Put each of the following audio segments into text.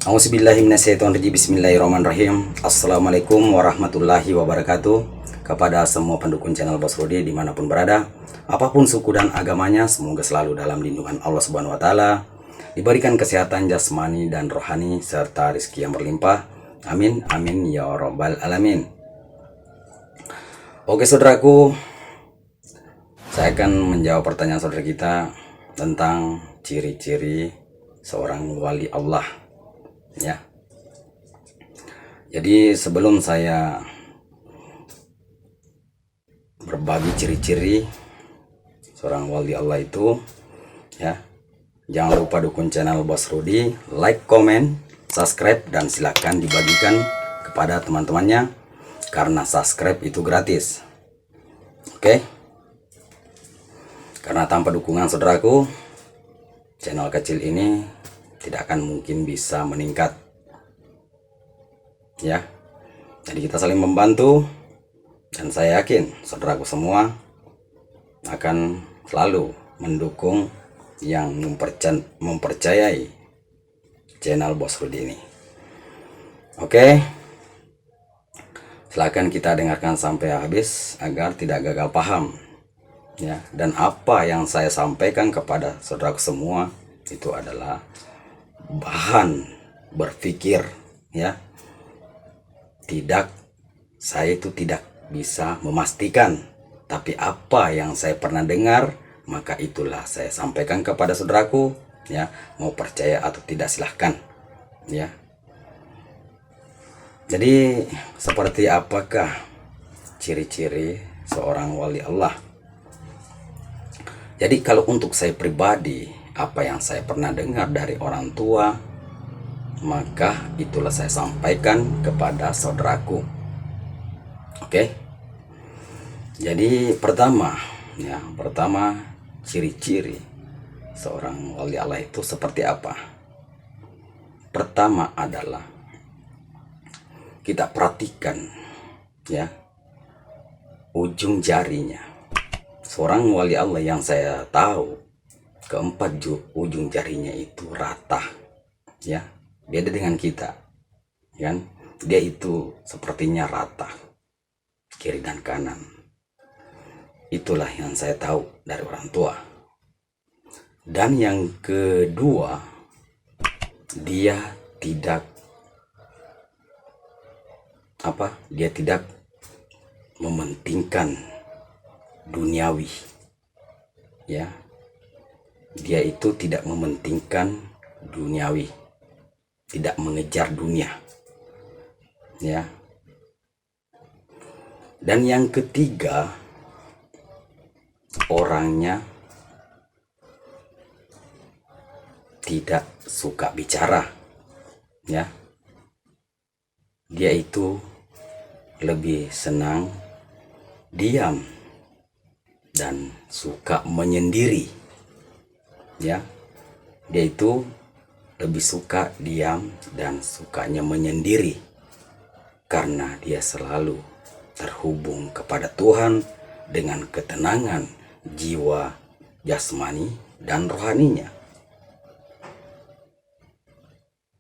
Auzubillahiminasyaitonirrajim. Bismillahirrahmanirrahim. Assalamualaikum warahmatullahi wabarakatuh. Kepada semua pendukung channel Bos Rudi dimanapun berada, apapun suku dan agamanya, semoga selalu dalam lindungan Allah Subhanahu wa Ta'ala, diberikan kesehatan jasmani dan rohani serta rezeki yang berlimpah. Amin amin ya rabbal alamin. Oke saudaraku, saya akan menjawab pertanyaan saudara kita tentang ciri-ciri seorang wali Allah, ya. Jadi sebelum saya berbagi ciri-ciri seorang wali Allah itu, ya, jangan lupa dukung channel Bos Rudi, like, komen, subscribe, dan silakan dibagikan kepada teman-temannya karena subscribe itu gratis. Oke? Karena tanpa dukungan saudaraku, channel kecil ini tidak akan mungkin bisa meningkat, ya. Jadi kita saling membantu, dan saya yakin saudaraku semua akan selalu mendukung yang mempercayai channel Bos Rudi ini. Oke, silakan kita dengarkan sampai habis agar tidak gagal paham, ya. Dan apa yang saya sampaikan kepada saudaraku semua itu adalah bahan berpikir, ya. Saya itu tidak bisa memastikan, tapi apa yang saya pernah dengar, maka itulah saya sampaikan kepada saudaraku, ya. Mau percaya atau tidak silahkan, ya. Jadi seperti apakah ciri-ciri seorang wali Allah? Jadi kalau untuk saya pribadi, apa yang saya pernah dengar dari orang tua, maka itulah saya sampaikan kepada saudaraku. Oke. Jadi pertama ciri-ciri seorang wali Allah itu seperti apa? Pertama adalah kita perhatikan, ya, ujung jarinya. Seorang wali Allah yang saya tahu, keempat ujung jarinya itu rata, ya. Beda dengan kita, kan? Dia itu sepertinya rata, kiri dan kanan. Itulah yang saya tahu dari orang tua. Dan yang kedua, dia tidak mementingkan duniawi, ya. Dia itu tidak mementingkan duniawi, tidak mengejar dunia, ya. Dan yang ketiga, orangnya tidak suka bicara, ya. Dia itu lebih senang diam dan suka menyendiri, ya. Dia itu lebih suka diam dan sukanya menyendiri karena dia selalu terhubung kepada Tuhan dengan ketenangan jiwa, jasmani, dan rohaninya,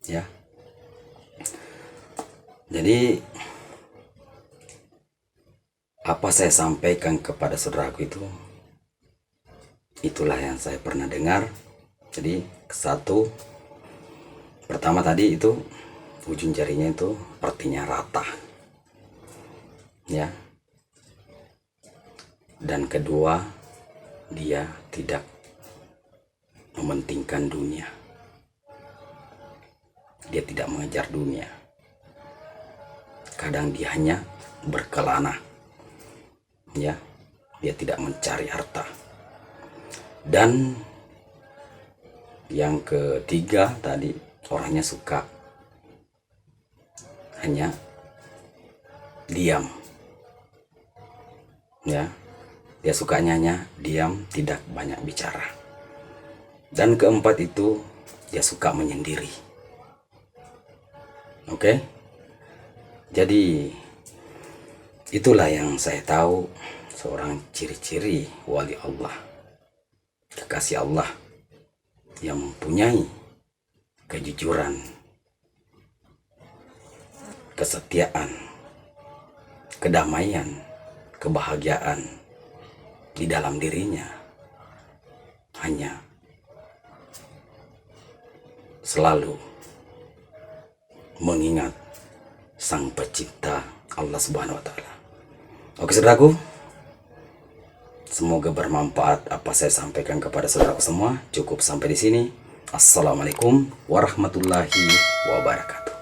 ya. Jadi apa saya sampaikan kepada saudaraku itu, itulah yang saya pernah dengar. Jadi pertama tadi itu ujung jarinya itu artinya rata, ya. Dan kedua, dia tidak mementingkan dunia. Dia tidak mengejar dunia. Kadang dia hanya berkelana, ya. Dia tidak mencari harta. Dan yang ketiga tadi, orangnya suka hanya diam, ya. Dia sukanya hanya diam, tidak banyak bicara. Dan keempat itu, dia suka menyendiri. Oke? Jadi itulah yang saya tahu seorang ciri-ciri wali Allah, kekasih Allah yang mempunyai kejujuran, kesetiaan, kedamaian, kebahagiaan di dalam dirinya hanya selalu mengingat Sang Pencipta Allah Subhanahu wa Ta'ala. Oke saudaraku, semoga bermanfaat apa saya sampaikan kepada saudaraku semua. Cukup sampai di sini. Assalamualaikum warahmatullahi wabarakatuh.